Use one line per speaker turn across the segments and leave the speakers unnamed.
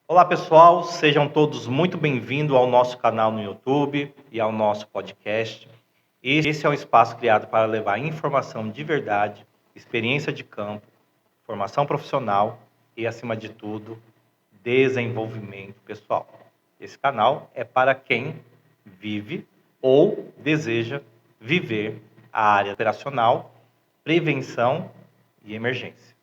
Olá, pessoal, sejam todos muito bem-vindos ao nosso canal no YouTube e ao nosso podcast. Esse é um espaço criado para levar informação de verdade, experiência de campo, formação profissional e, acima de tudo, desenvolvimento pessoal. Esse canal é para quem vive ou deseja viver a área operacional, prevenção e emergência.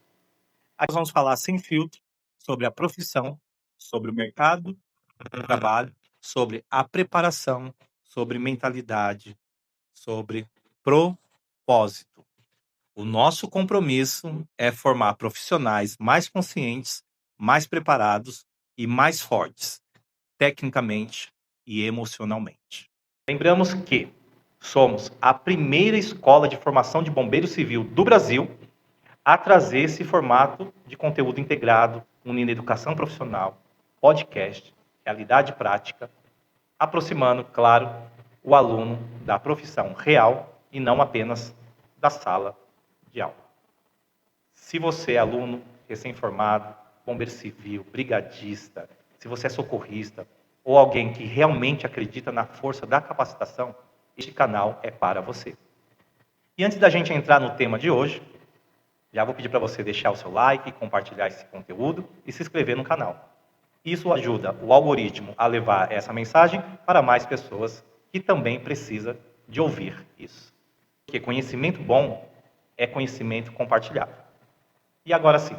Aqui nós vamos falar sem filtro sobre a profissão, sobre o mercado de trabalho, sobre a preparação, sobre mentalidade, sobre propósito. O nosso compromisso é formar profissionais mais conscientes, mais preparados e mais fortes, tecnicamente e emocionalmente. Lembramos que somos a primeira escola de formação de bombeiro civil do Brasil a trazer esse formato de conteúdo integrado, unindo educação profissional, podcast, realidade prática, aproximando, claro, o aluno da profissão real e não apenas da sala de aula. Se você é aluno recém-formado, bombeiro civil, brigadista, se você é socorrista ou alguém que realmente acredita na força da capacitação, este canal é para você. E antes da gente entrar no tema de hoje, já vou pedir para você deixar o seu like, compartilhar esse conteúdo e se inscrever no canal. Isso ajuda o algoritmo a levar essa mensagem para mais pessoas que também precisam de ouvir isso. Porque conhecimento bom é conhecimento compartilhado. E agora sim,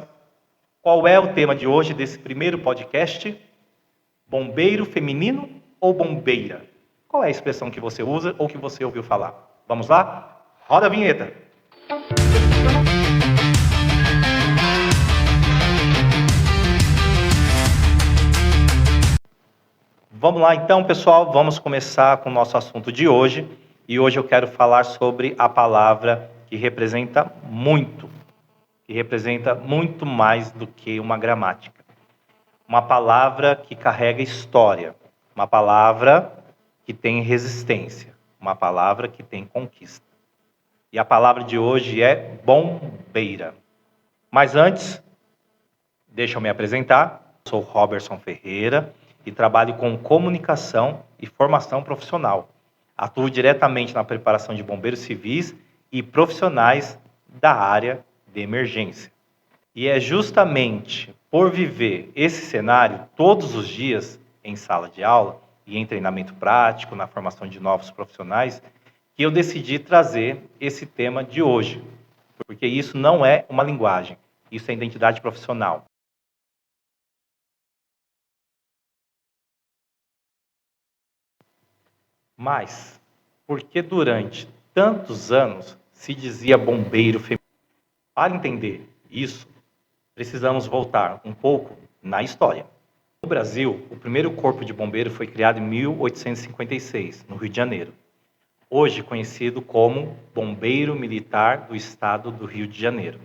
qual é o tema de hoje desse primeiro podcast? Bombeiro feminino ou bombeira? Qual é a expressão que você usa ou que você ouviu falar? Vamos lá? Roda a vinheta! Vamos lá então, pessoal, vamos começar com o nosso assunto de hoje. E hoje eu quero falar sobre a palavra que representa muito mais do que uma gramática. Uma palavra que carrega história, uma palavra que tem resistência, uma palavra que tem conquista. E a palavra de hoje é bombeira. Mas antes, deixa eu me apresentar. Sou Roberson Ferreira e trabalho com comunicação e formação profissional. Atuo diretamente na preparação de bombeiros civis e profissionais da área de emergência. E é justamente por viver esse cenário todos os dias em sala de aula e em treinamento prático, na formação de novos profissionais, que eu decidi trazer esse tema de hoje. Porque isso não é uma linguagem, isso é identidade profissional. Mas, por que durante tantos anos se dizia bombeiro feminino? Para entender isso, precisamos voltar um pouco na história. No Brasil, o primeiro corpo de bombeiro foi criado em 1856, no Rio de Janeiro. Hoje conhecido como Bombeiro Militar do Estado do Rio de Janeiro.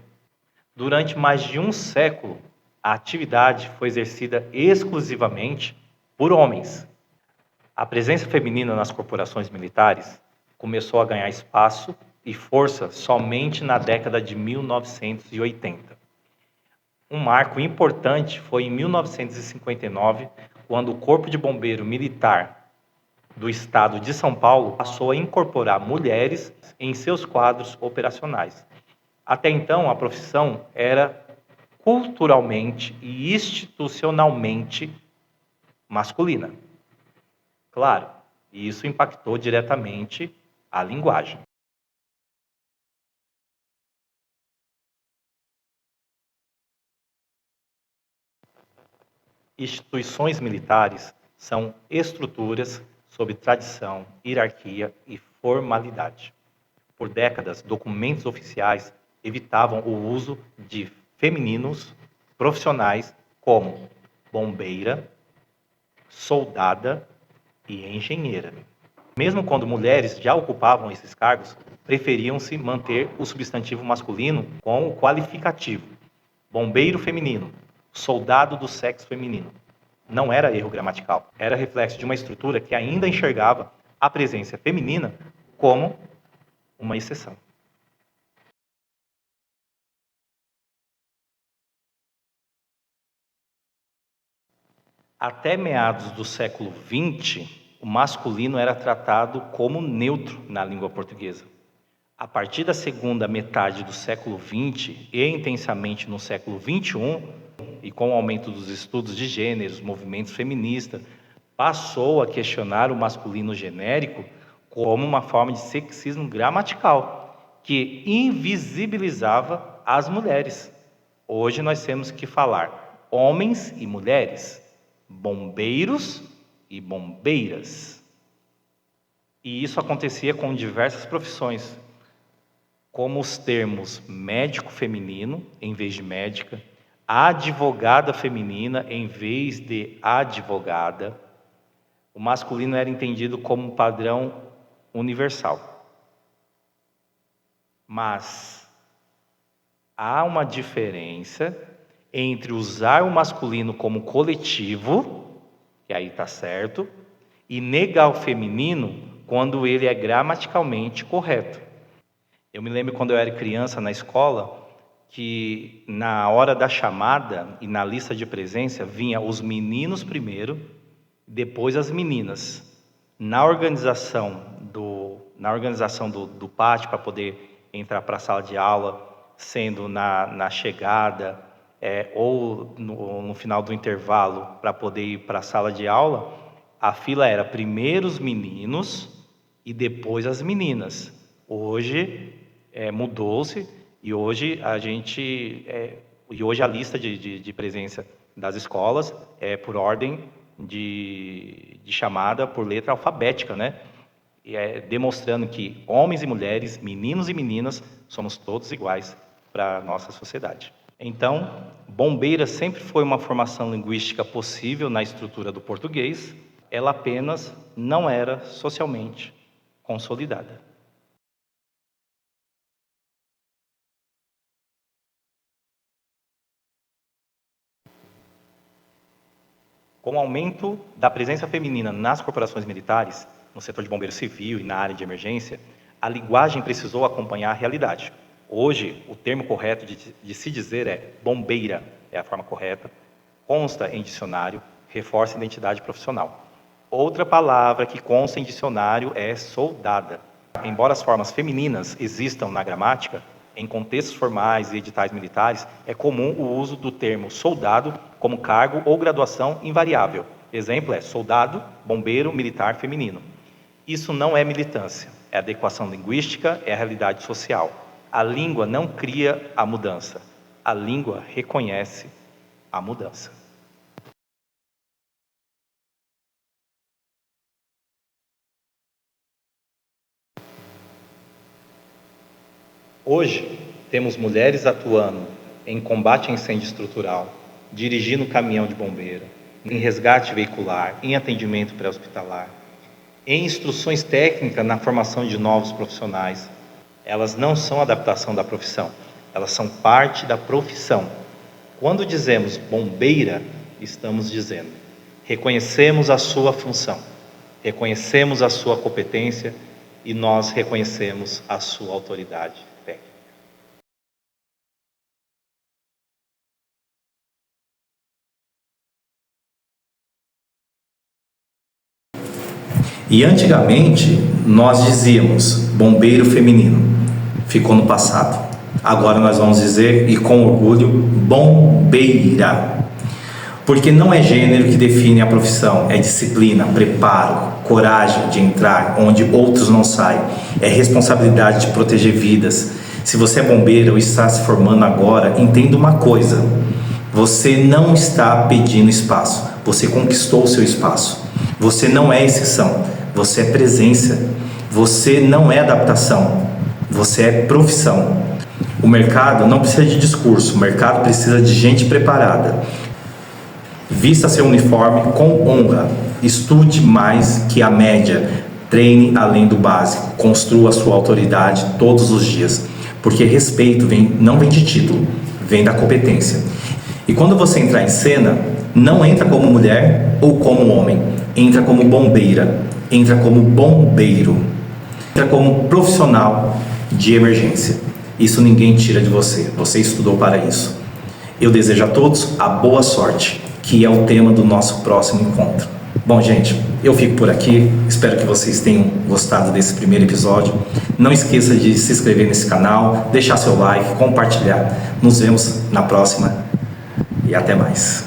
Durante mais de um século, a atividade foi exercida exclusivamente por homens. A presença feminina nas corporações militares começou a ganhar espaço e força somente na década de 1980. Um marco importante foi em 1959, quando o Corpo de Bombeiro Militar do Estado de São Paulo passou a incorporar mulheres em seus quadros operacionais. Até então, a profissão era culturalmente e institucionalmente masculina. Claro, e isso impactou diretamente a linguagem. Instituições militares são estruturas sob tradição, hierarquia e formalidade. Por décadas, documentos oficiais evitavam o uso de femininos profissionais como bombeira, soldada e engenheira. Mesmo quando mulheres já ocupavam esses cargos, preferiam-se manter o substantivo masculino com o qualificativo bombeiro feminino, soldado do sexo feminino. Não era erro gramatical, era reflexo de uma estrutura que ainda enxergava a presença feminina como uma exceção. Até meados do século XX, o masculino era tratado como neutro na língua portuguesa. A partir da segunda metade do século XX e intensamente no século XXI, e com o aumento dos estudos de gêneros, movimentos feministas, passou a questionar o masculino genérico como uma forma de sexismo gramatical, que invisibilizava as mulheres. Hoje nós temos que falar homens e mulheres, bombeiros e bombeiras. E isso acontecia com diversas profissões, como os termos médico feminino em vez de médica, advogada feminina em vez de advogada. O masculino era entendido como um padrão universal. Mas há uma diferença entre usar o masculino como coletivo, que aí está certo, e negar o feminino quando ele é gramaticalmente correto. Eu me lembro quando eu era criança na escola, que na hora da chamada e na lista de presença vinha os meninos primeiro, depois as meninas. Na organização do pátio para poder entrar para a sala de aula, sendo na chegada ou no final do intervalo para poder ir para a sala de aula, a fila era primeiro os meninos e depois as meninas. Hoje mudou-se e hoje a lista de presença das escolas é por ordem de chamada por letra alfabética, né? Demonstrando que homens e mulheres, meninos e meninas, somos todos iguais para a nossa sociedade. Então, bombeira sempre foi uma formação linguística possível na estrutura do português, ela apenas não era socialmente consolidada. Com o aumento da presença feminina nas corporações militares, no setor de bombeiro civil e na área de emergência, a linguagem precisou acompanhar a realidade. Hoje, o termo correto de se dizer é bombeira, é a forma correta, consta em dicionário, reforça a identidade profissional. Outra palavra que consta em dicionário é soldada. Embora as formas femininas existam na gramática, em contextos formais e editais militares, é comum o uso do termo soldado como cargo ou graduação invariável. Exemplo é soldado, bombeiro, militar feminino. Isso não é militância, é adequação linguística, é a realidade social. A língua não cria a mudança, a língua reconhece a mudança. Hoje, temos mulheres atuando em combate a incêndio estrutural, dirigindo caminhão de bombeiro, em resgate veicular, em atendimento pré-hospitalar, em instruções técnicas na formação de novos profissionais. Elas não são adaptação da profissão, elas são parte da profissão. Quando dizemos bombeira, estamos dizendo, reconhecemos a sua função, reconhecemos a sua competência e nós reconhecemos a sua autoridade técnica. E antigamente nós dizíamos bombeiro feminino, ficou no passado. Agora nós vamos dizer, e com orgulho, bombeira. Porque não é gênero que define a profissão, é disciplina, preparo, coragem de entrar onde outros não saem, é responsabilidade de proteger vidas. Se você é bombeiro ou está se formando agora, entenda uma coisa: você não está pedindo espaço, você conquistou o seu espaço. Você não é exceção, você é presença. Você não é adaptação, você é profissão. O mercado não precisa de discurso, o mercado precisa de gente preparada. Vista seu uniforme com honra, estude mais que a média, treine além do básico, construa sua autoridade todos os dias, porque respeito não vem de título, vem da competência. E quando você entrar em cena, não entra como mulher ou como homem, entra como bombeira, entra como bombeiro, entra como profissional de emergência. Isso ninguém tira de você, você estudou para isso. Eu desejo a todos a boa sorte. que é o tema do nosso próximo encontro. Bom, gente, eu fico por aqui. Espero que vocês tenham gostado desse primeiro episódio. Não esqueça de se inscrever nesse canal, deixar seu like, compartilhar. Nos vemos na próxima e até mais.